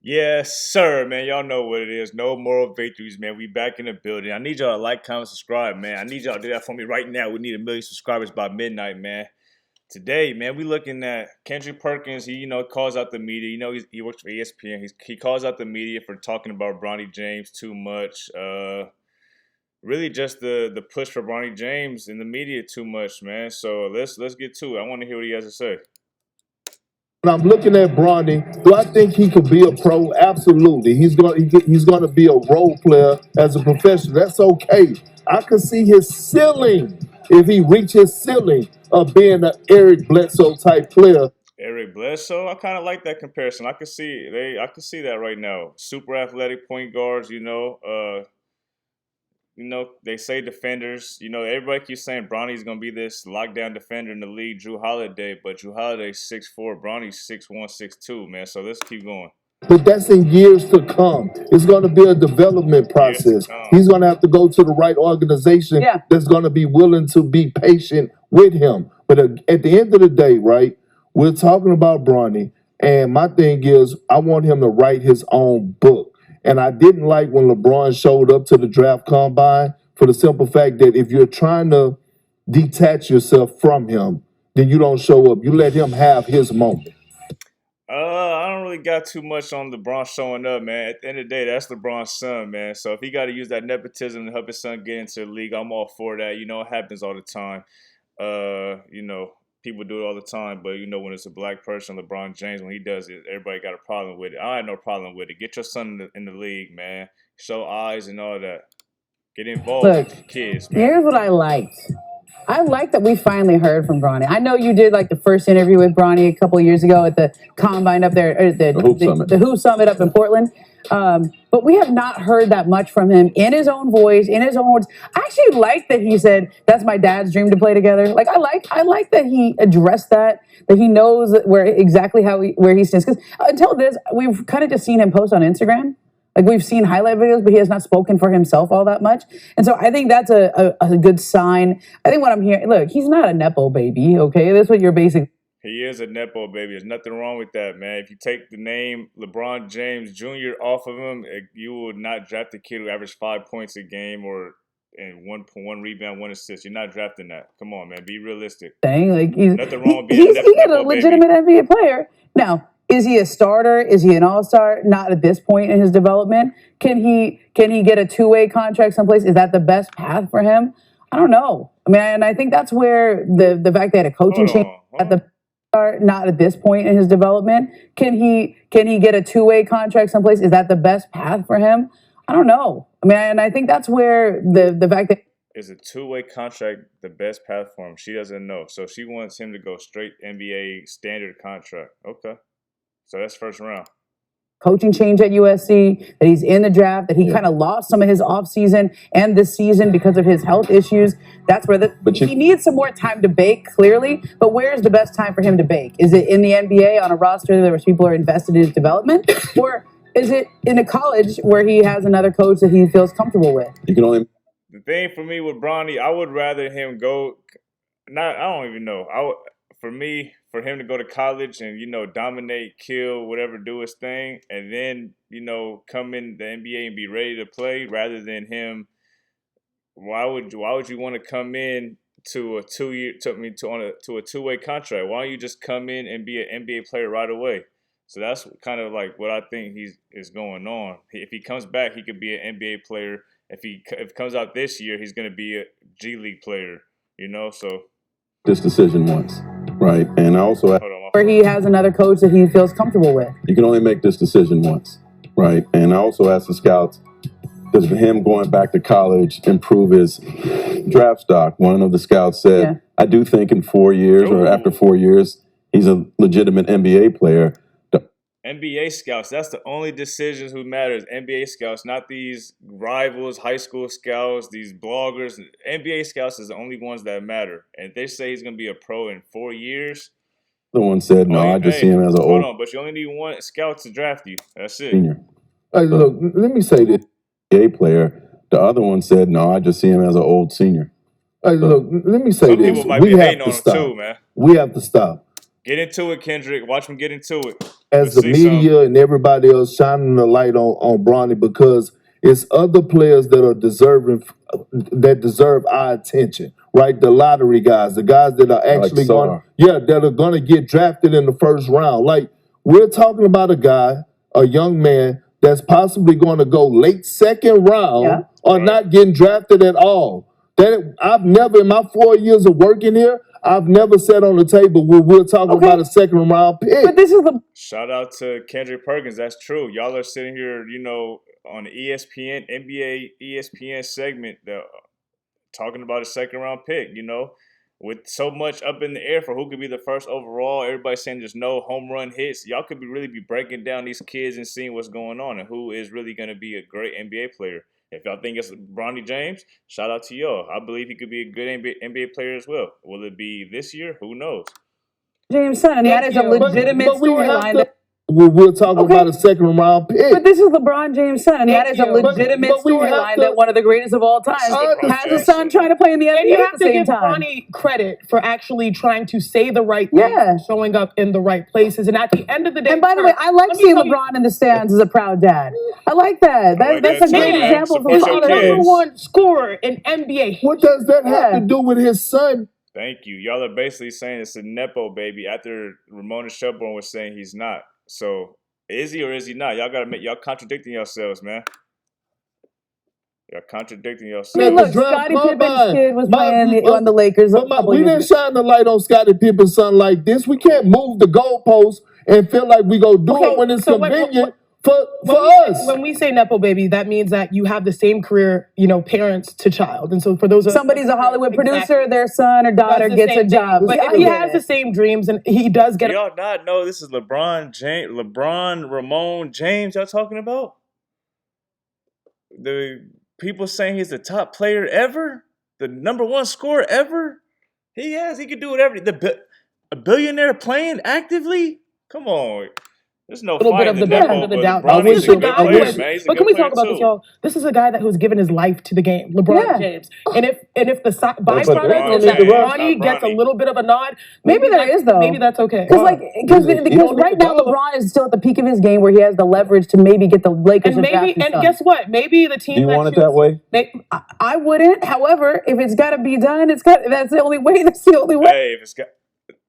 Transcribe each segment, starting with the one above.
Yes, sir, man. Y'all know what it is. No moral victories, man. We back in the building. I need y'all to like, comment, subscribe, man. I need y'all to do that for me right now. We need 1 million subscribers by midnight, man. Today, man, we looking at Kendrick Perkins. He, calls out the media. He works for ESPN. He calls out the media for talking about Bronny James too much. Really, just the push for Bronny James in the media too much, man. So let's get to it. I want to hear what he has to say. When I'm looking at Bronny, do I think he could be a pro? Absolutely. He's going to be a role player as a professional. That's okay. I could see his ceiling if he reaches ceiling of being an Eric Bledsoe type player. Eric Bledsoe, I kind of like that comparison. I could see that right now. Super athletic point guards, they say defenders. Everybody keeps saying Bronny's gonna be this lockdown defender in the league, Drew Holiday, but Drew Holiday's 6'4", Bronny's 6'1", 6'2", man. So let's keep going. But that's in years to come. It's going to be a development process. He's going to have to go to the right organization that's going to be willing to be patient with him. But at the end of the day, right, we're talking about Bronny, and my thing is I want him to write his own book. And I didn't like when LeBron showed up to the draft combine for the simple fact that if you're trying to detach yourself from him, then you don't show up. You let him have his moment. I don't really got too much on LeBron showing up, man. At the end of the day, that's LeBron's son, man. So if he got to use that nepotism to help his son get into the league, I'm all for that. It happens all the time. People do it all the time. But, when it's a black person, LeBron James, when he does it, everybody got a problem with it. I had no problem with it. Get your son in the league, man. Show eyes and all that. Get involved with kids, man. Here's what I liked. I like that we finally heard from Bronny. I know you did like the first interview with Bronny a couple of years ago at the combine up there, or the Hoop Summit up in Portland. But we have not heard that much from him in his own voice, in his own words. I actually like that he said that's my dad's dream to play together. Like I like that he addressed that he knows where he stands. Because until this, we've kind of just seen him post on Instagram. Like we've seen highlight videos, but he has not spoken for himself all that much. And so I think that's a good sign. I think what I'm hearing, look, he's not a Nepo baby, okay? That's what you're basically. He is a Nepo baby. There's nothing wrong with that, man. If you take the name LeBron James Jr. off of him, you will not draft a kid who averaged 5 points a game and one rebound, 1 assist. You're not drafting that. Come on, man. Be realistic. Like nothing wrong with being a Nepo baby. He's a legitimate NBA player. Now, is he a starter? Is he an all-star? Not at this point in his development. Can he get a two-way contract someplace? Is that the best path for him? I don't know. I mean, and I think that's where the fact that a coaching change at the start, not at this point in his development. Can he get a two-way contract someplace? Is that the best path for him? I don't know. I mean, and I think that's where the fact that is a two-way contract the best path for him? She doesn't know, so she wants him to go straight NBA standard contract. Okay. So that's first round. Coaching change at USC, that he's in the draft, that he kind of lost some of his offseason and this season because of his health issues. That's where he needs some more time to bake, clearly. But where's the best time for him to bake? Is it in the NBA on a roster where people are invested in his development? Or is it in a college where he has another coach that he feels comfortable with? You can only. The thing for me with Bronny, I would rather him go. I don't even know. For him to go to college and, dominate, kill, whatever, do his thing, and then, come in the NBA and be ready to play rather than him. Why would you want to come in to a 2-year to a two-way contract? Why don't you just come in and be an NBA player right away? So that's kind of like what I think is going on. If he comes back, he could be an NBA player. If it comes out this year, he's going to be a G League player, so. This decision once, right? And I also where he has another coach that he feels comfortable with. You can only make this decision once, right? And I also asked the scouts, does him going back to college improve his draft stock? One of the scouts said, I do think in 4 years or after 4 years, he's a legitimate NBA player. NBA scouts, that's the only decisions who matters. NBA scouts, not these rivals, high school scouts, these bloggers. NBA scouts is the only ones that matter. And if they say he's going to be a pro in 4 years. The one said, I just see him as an old. Hold on, but you only need one scout to draft you. That's it. Senior. Hey, look, let me say this. NBA player. The other one said, I just see him as an old senior. Hey, look, let me say Some this. People might be hating on him too, man. We have to stop. Get into it, Kendrick. Watch him get into it. as the see media and everybody else shining the light on Bronny, because it's other players that are that deserve our attention, right? The lottery guys, the guys that are actually that are going to get drafted in the first round. Like, we're talking about a guy, a young man that's possibly going to go late second round or not getting drafted at all. I've never, in my 4 years of working here, I've never sat on the table where we're talking about a second round pick. But this is the shout out to Kendrick Perkins. That's true. Y'all are sitting here, on the ESPN, NBA ESPN segment, talking about a second round pick, with so much up in the air for who could be the first overall. Everybody saying there's no home run hits. Y'all could really be breaking down these kids and seeing what's going on and who is really going to be a great NBA player. If y'all think it's Bronny James, shout out to y'all. I believe he could be a good NBA player as well. Will it be this year? Who knows? James' son, and that is a legitimate storyline. We're talking about a second round pick. But this is LeBron James' son, and that is a legitimate storyline that one of the greatest of all time has a son trying to play in the NBA. And you have at the to same give time. Bronny credit for actually trying to say the right things, showing up in the right places, and at the end of the day. And by the way, I like seeing LeBron in the stands as a proud dad. I like that. That's a great example of a father. Number one scorer in NBA. What does that have to do with his son? Thank you. Y'all are basically saying it's a Nepo baby after Ramona Shelburne was saying he's not. So is he or is he not? Y'all contradicting yourselves, man. Y'all contradicting yourselves. I mean, look, Scottie Pippen's kid was playing on the Lakers. We didn't shine the light on Scottie Pippen's son like this. We can't move the goalposts and feel like we go do it when it's convenient. For us, when we say Nepo baby, that means that you have the same career, parents to child. And so for those somebody's a Hollywood producer, their son or daughter gets a job. But if he has the same dreams and he does get y'all not know this is Ramon James y'all talking about? The people saying he's the top player ever? The number one scorer ever? He could do whatever. A billionaire playing actively? Come on. There's no little bit of the benefit of the doubt. But can we talk about this, y'all? This is a guy who's given his life to the game, LeBron James. And if the byproduct is that Bronny gets a little bit of a nod, maybe there is though. Maybe that's okay. Because right now LeBron is still at the peak of his game where he has the leverage to maybe get the Lakers. And guess what? Maybe the team. Do you want it that way? I wouldn't. However, if it's got to be done, that's the only way. That's the only way. Hey,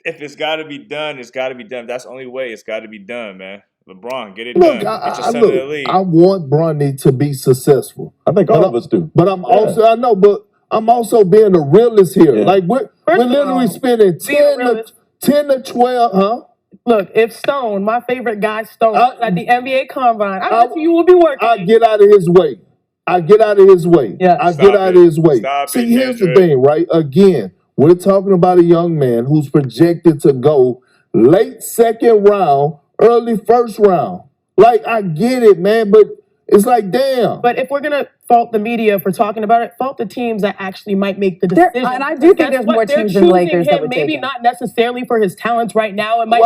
if it's got to be done, it's got to be done. That's the only way. It's got to be done, man. LeBron, get it done. Get your son in the league. I want Bronny to be successful. I think all of us do. But I'm also being a realist here. Yeah. Like we're literally spending 10 to 12, huh? Look, if Stone, my favorite guy, Stone, at the NBA Combine, I bet you will be working. I get out of his way. Yeah. I get out of his way. See, here's the thing, right? Again, we're talking about a young man who's projected to go late second round, early first round. Like, I get it, man, but it's like, damn. But if we're going to fault the media for talking about it, fault the teams that actually might make the decision. And I do think there's more teams than Lakers that would take maybe him. not necessarily for his talents right now. It might be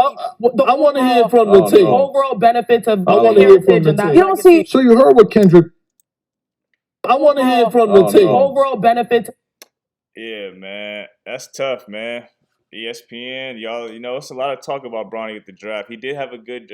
I want to hear from the team. The overall benefits of I want to hear from the team. You don't see. So you heard what Kendrick. I want to hear from the team. Overall benefits. Yeah, man. That's tough, man. ESPN, y'all, it's a lot of talk about Bronny at the draft. He did have a good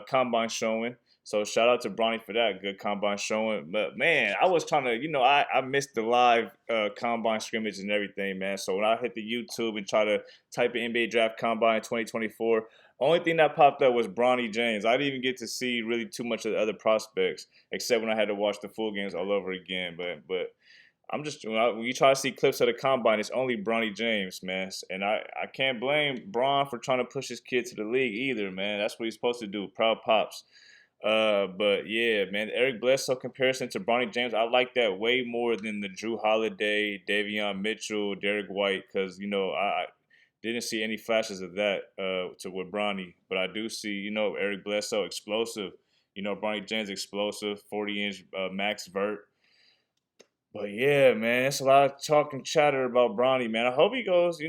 combine showing. So shout out to Bronny for that good combine showing. But, man, I was trying to, I missed the live combine scrimmage and everything, man. So when I hit the YouTube and try to type in NBA Draft Combine 2024, only thing that popped up was Bronny James. I didn't even get to see really too much of the other prospects, except when I had to watch the full games all over again. But I'm just, when you try to see clips of the combine, it's only Bronny James, man. And I can't blame Bron for trying to push his kid to the league either, man. That's what he's supposed to do. Proud pops. But yeah, man, Eric Bledsoe comparison to Bronny James, I like that way more than the Drew Holiday, Davion Mitchell, Derek White, because, I didn't see any flashes of that with Bronny. But I do see, Eric Bledsoe explosive. Bronny James explosive, 40-inch max vert. But yeah, man, it's a lot of talk and chatter about Bronny, man. I hope he goes,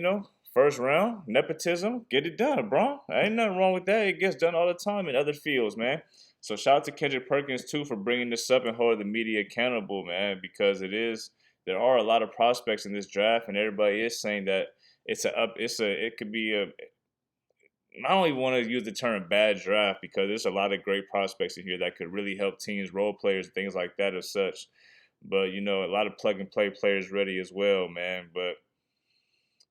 first round, nepotism, get it done, bro. Ain't nothing wrong with that. It gets done all the time in other fields, man. So shout out to Kendrick Perkins, too, for bringing this up and holding the media accountable, man, because there are a lot of prospects in this draft, and everybody is saying that it could be I don't even want to use the term bad draft because there's a lot of great prospects in here that could really help teams, role players, things like that as such. But, you know, a lot of plug-and-play players ready as well, man. But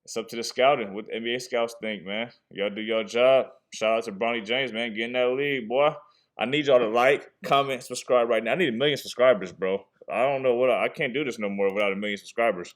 it's up to the scouting. What the NBA scouts think, man. Y'all do your job. Shout out to Bronny James, man. Get in that league, boy. I need y'all to like, comment, subscribe right now. I need 1 million subscribers, bro. I don't know I can't do this no more without 1 million subscribers.